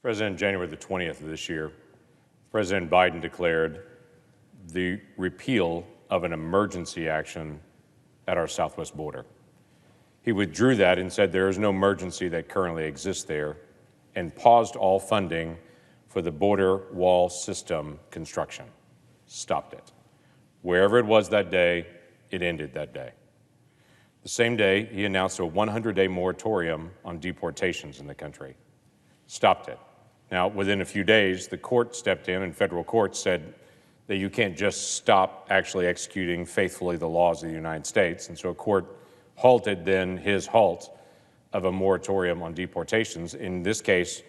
President, January the 20th of this year, President Biden declared the repeal of an emergency action at our southwest border. He withdrew that and said there is no emergency that currently exists there and paused all funding for the border wall system construction. Stopped it. Wherever it was that day, it ended that day. The same day, he announced a 100-day moratorium on deportations in the country. Stopped it. Now, within a few days, the court stepped in and federal court said that you can't just stop actually executing faithfully the laws of the United States. And so a court halted then his halt of a moratorium on deportations. In this case,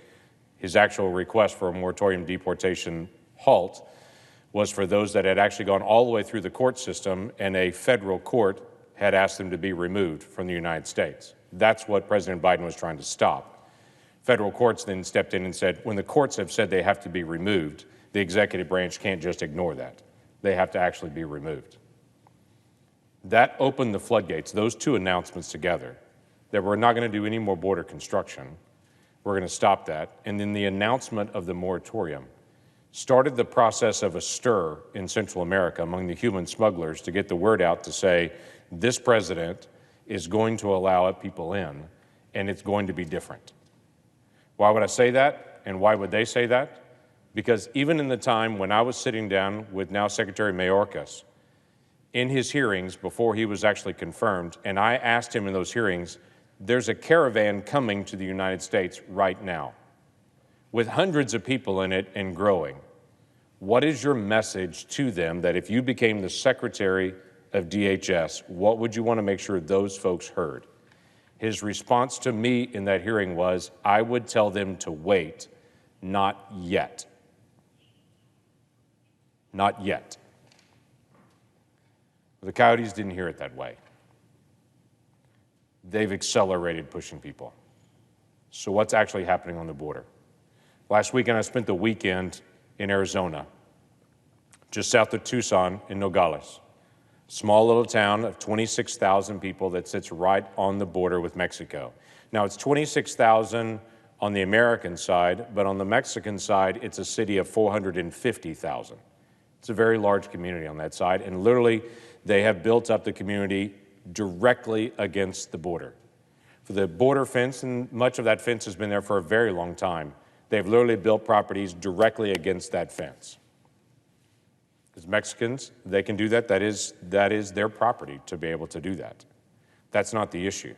his actual request for a moratorium deportation halt was for those that had actually gone all the way through the court system and a federal court had asked them to be removed from the United States. That's what President Biden was trying to stop. Federal courts then stepped in and said, when the courts have said they have to be removed, the executive branch can't just ignore that. They have to actually be removed. That opened the floodgates, those two announcements together, that we're not going to do any more border construction. We're going to stop that. And then the announcement of the moratorium started the process of a stir in Central America among the human smugglers to get the word out to say, this president is going to allow people in, and it's going to be different. Why would I say that, and why would they say that? Because even in the time when I was sitting down with now Secretary Mayorkas in his hearings before he was actually confirmed, and I asked him in those hearings, there's a caravan coming to the United States right now with hundreds of people in it and growing. What is your message to them that if you became the Secretary of DHS, what would you want to make sure those folks heard? His response to me in that hearing was, I would tell them to wait, not yet. Not yet. The Coyotes didn't hear it that way. They've accelerated pushing people. So what's actually happening on the border? Last weekend, I spent the weekend in Arizona, just south of Tucson in Nogales. Small little town of 26,000 people that sits right on the border with Mexico. Now, it's 26,000 on the American side, but on the Mexican side, it's a city of 450,000. It's a very large community on that side, and literally, they have built up the community directly against the border. For the border fence, and much of that fence has been there for a very long time, they've literally built properties directly against that fence. As Mexicans, they can do that. That is their property to be able to do that. That's not the issue.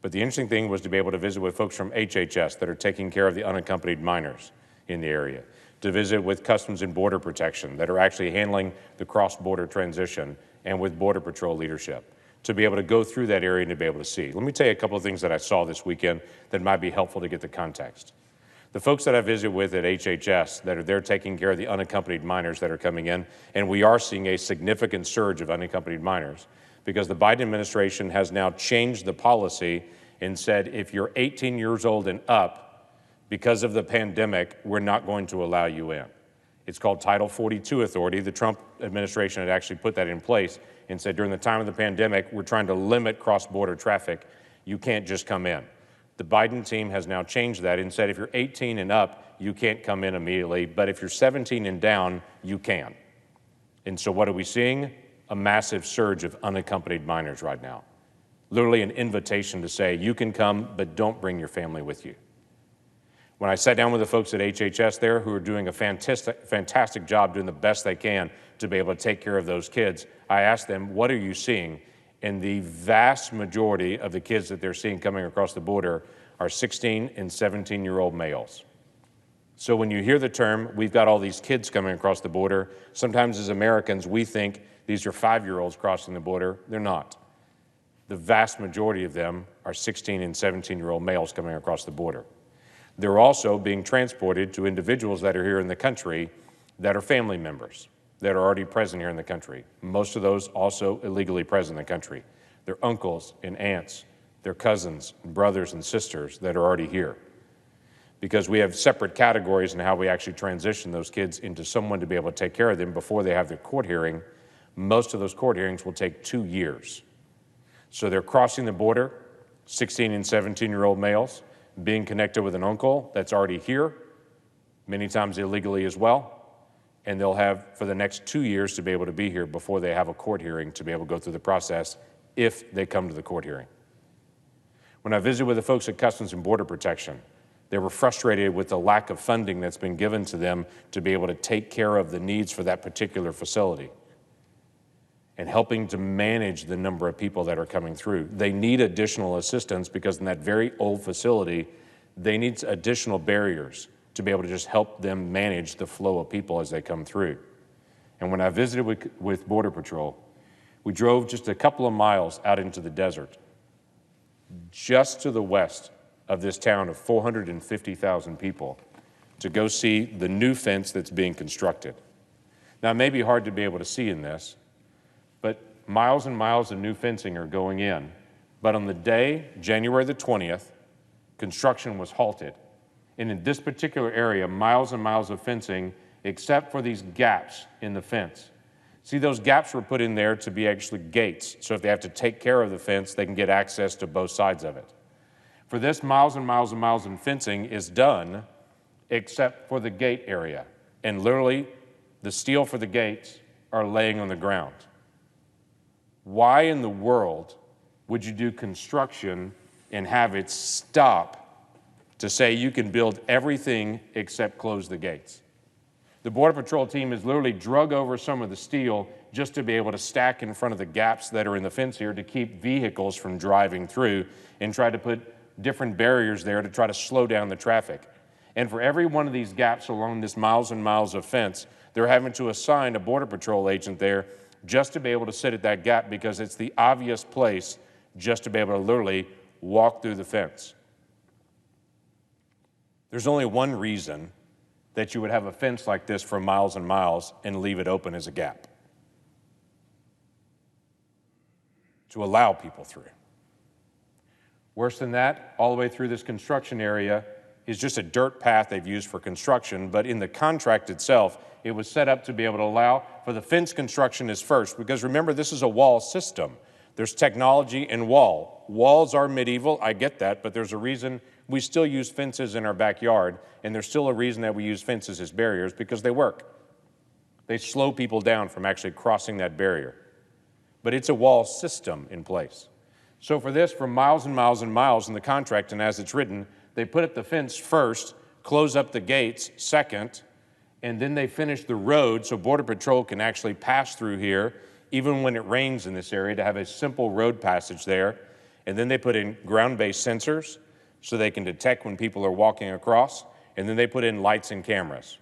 But the interesting thing was to be able to visit with folks from HHS that are taking care of the unaccompanied minors in the area, to visit with Customs and Border Protection that are actually handling the cross-border transition and with Border Patrol leadership, to be able to go through that area and to be able to see. Let me tell you a couple of things that I saw this weekend that might be helpful to get the context. The folks that I visit with at HHS that are there taking care of the unaccompanied minors that are coming in, and we are seeing a significant surge of unaccompanied minors because the Biden administration has now changed the policy and said if you're 18 years old and up, because of the pandemic, we're not going to allow you in. It's called Title 42 authority. The Trump administration had actually put that in place and said during the time of the pandemic, we're trying to limit cross-border traffic. You can't just come in. The Biden team has now changed that and said if you're 18 and up, you can't come in immediately, but if you're 17 and down, you can. And so what are we seeing? A massive surge of unaccompanied minors right now. Literally an invitation to say you can come, but don't bring your family with you. When I sat down with the folks at HHS there who are doing a fantastic job doing the best they can to be able to take care of those kids, I asked them, what are you seeing? And the vast majority of the kids that they're seeing coming across the border are 16 and 17-year-old males. So when you hear the term, we've got all these kids coming across the border, sometimes as Americans, we think these are 5-year-olds crossing the border. They're not. The vast majority of them are 16 and 17-year-old males coming across the border. They're also being transported to individuals that are here in the country that are family members that are already present here in the country. Most of those also illegally present in the country. They're uncles and aunts, their cousins, brothers and sisters that are already here. Because we have separate categories in how we actually transition those kids into someone to be able to take care of them before they have their court hearing. Most of those court hearings will take 2 years. So they're crossing the border, 16 and 17-year-old males, being connected with an uncle that's already here, many times illegally as well, and they'll have for the next 2 years to be able to be here before they have a court hearing to be able to go through the process if they come to the court hearing. When I visited with the folks at Customs and Border Protection, they were frustrated with the lack of funding that's been given to them to be able to take care of the needs for that particular facility and helping to manage the number of people that are coming through. They need additional assistance because in that very old facility, they need additional barriers to be able to just help them manage the flow of people as they come through. And when I visited with Border Patrol, we drove just a couple of miles out into the desert, just to the west of this town of 450,000 people, to go see the new fence that's being constructed. Now, it may be hard to be able to see in this, but miles and miles of new fencing are going in. But on the day, January the 20th, construction was halted. And in this particular area, miles and miles of fencing, except for these gaps in the fence. See, those gaps were put in there to be actually gates. So if they have to take care of the fence, they can get access to both sides of it. For this, miles and miles and miles of fencing is done except for the gate area. And literally, the steel for the gates are laying on the ground. Why in the world would you do construction and have it stop to say you can build everything except close the gates? The Border Patrol team has literally drug over some of the steel just to be able to stack in front of the gaps that are in the fence here to keep vehicles from driving through and try to put different barriers there to try to slow down the traffic. And for every one of these gaps along this miles and miles of fence, they're having to assign a Border Patrol agent there just to be able to sit at that gap because it's the obvious place just to be able to literally walk through the fence. There's only one reason that you would have a fence like this for miles and miles and leave it open as a gap: to allow people through. Worse than that, all the way through this construction area is just a dirt path they've used for construction, but in the contract itself, it was set up to be able to allow for the fence construction is first, because remember, this is a wall system. There's technology and wall. Walls are medieval, I get that, but there's a reason we still use fences in our backyard, and there's still a reason that we use fences as barriers, because they work. They slow people down from actually crossing that barrier. But it's a wall system in place. So for this, for miles and miles and miles in the contract, and as it's written, they put up the fence first, close up the gates second, and then they finish the road so Border Patrol can actually pass through here, even when it rains in this area, to have a simple road passage there. And then they put in ground-based sensors so they can detect when people are walking across, and then they put in lights and cameras.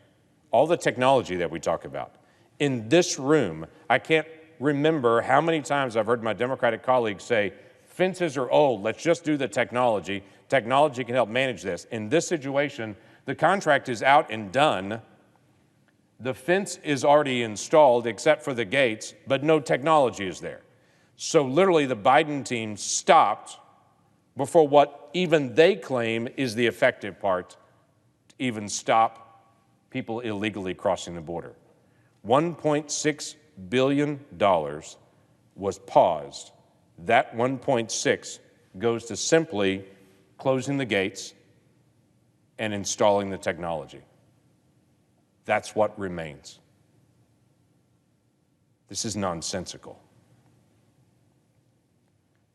All the technology that we talk about. In this room, I can't remember how many times I've heard my Democratic colleagues say, fences are old, let's just do the technology. Technology can help manage this. In this situation, the contract is out and done. The fence is already installed except for the gates, but no technology is there. So literally the Biden team stopped before what even they claim is the effective part to even stop people illegally crossing the border. $1.6 billion was paused. That 1.6 goes to simply closing the gates and installing the technology. That's what remains. This is nonsensical.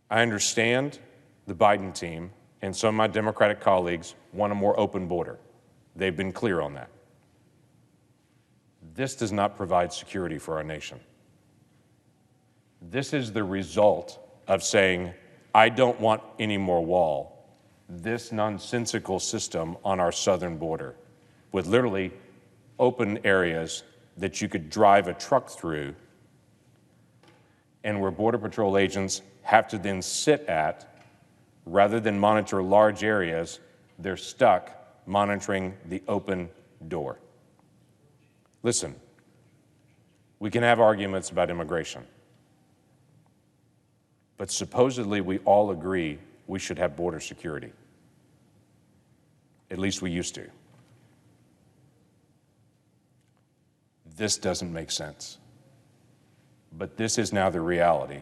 I understand the Biden team and some of my Democratic colleagues want a more open border. They've been clear on that. This does not provide security for our nation. This is the result of saying, I don't want any more wall. This nonsensical system on our southern border with literally open areas that you could drive a truck through, and where Border Patrol agents have to then sit at, rather than monitor large areas, they're stuck monitoring the open door. Listen, we can have arguments about immigration, but supposedly we all agree we should have border security. At least we used to. This doesn't make sense. But this is now the reality,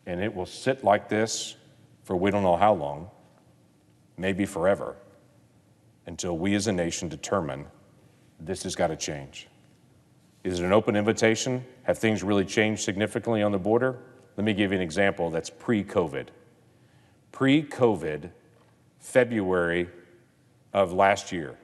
and it will sit like this for we don't know how long, maybe forever, until we as a nation determine This has got to change. Is it an open invitation? Have things really changed significantly on the border? Let me give you an example that's pre-COVID. Pre-COVID, February of last year,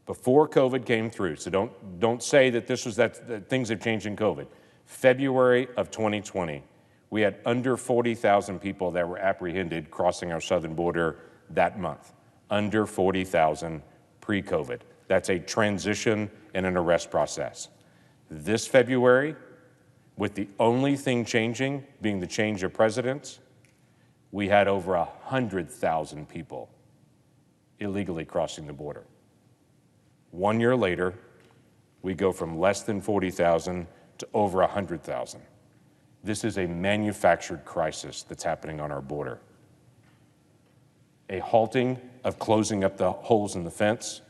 before COVID came through, so don't say that that things have changed in COVID. February of 2020, we had under 40,000 people that were apprehended crossing our southern border that month. Under 40,000 pre-COVID. That's a transition and an arrest process. This February, with the only thing changing being the change of presidents, we had over 100,000 people illegally crossing the border. 1 year later, we go from less than 40,000 to over 100,000. This is a manufactured crisis that's happening on our border. A halting of closing up the holes in the fence,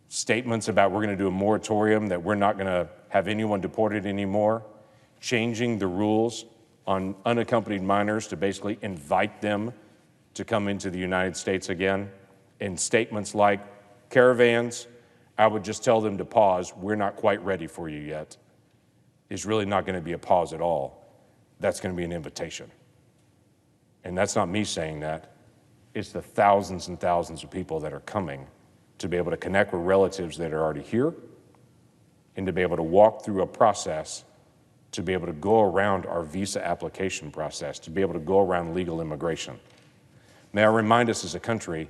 statements about we're going to do a moratorium, that we're not going to have anyone deported anymore, changing the rules on unaccompanied minors to basically invite them to come into the United States again, and statements like caravans, I would just tell them to pause, we're not quite ready for you yet, is really not going to be a pause at all. That's going to be an invitation. And that's not me saying that. It's the thousands and thousands of people that are coming to be able to connect with relatives that are already here and to be able to walk through a process to be able to go around our visa application process, to be able to go around legal immigration. May I remind us as a country,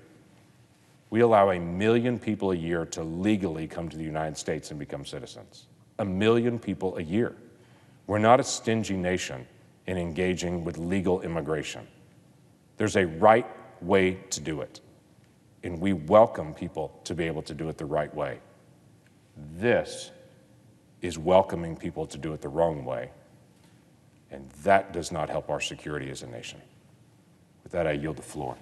we allow 1 million people a year to legally come to the United States and become citizens. 1 million people a year. We're not a stingy nation in engaging with legal immigration. There's a right way to do it, and we welcome people to be able to do it the right way. This is welcoming people to do it the wrong way, and that does not help our security as a nation. With that, I yield the floor.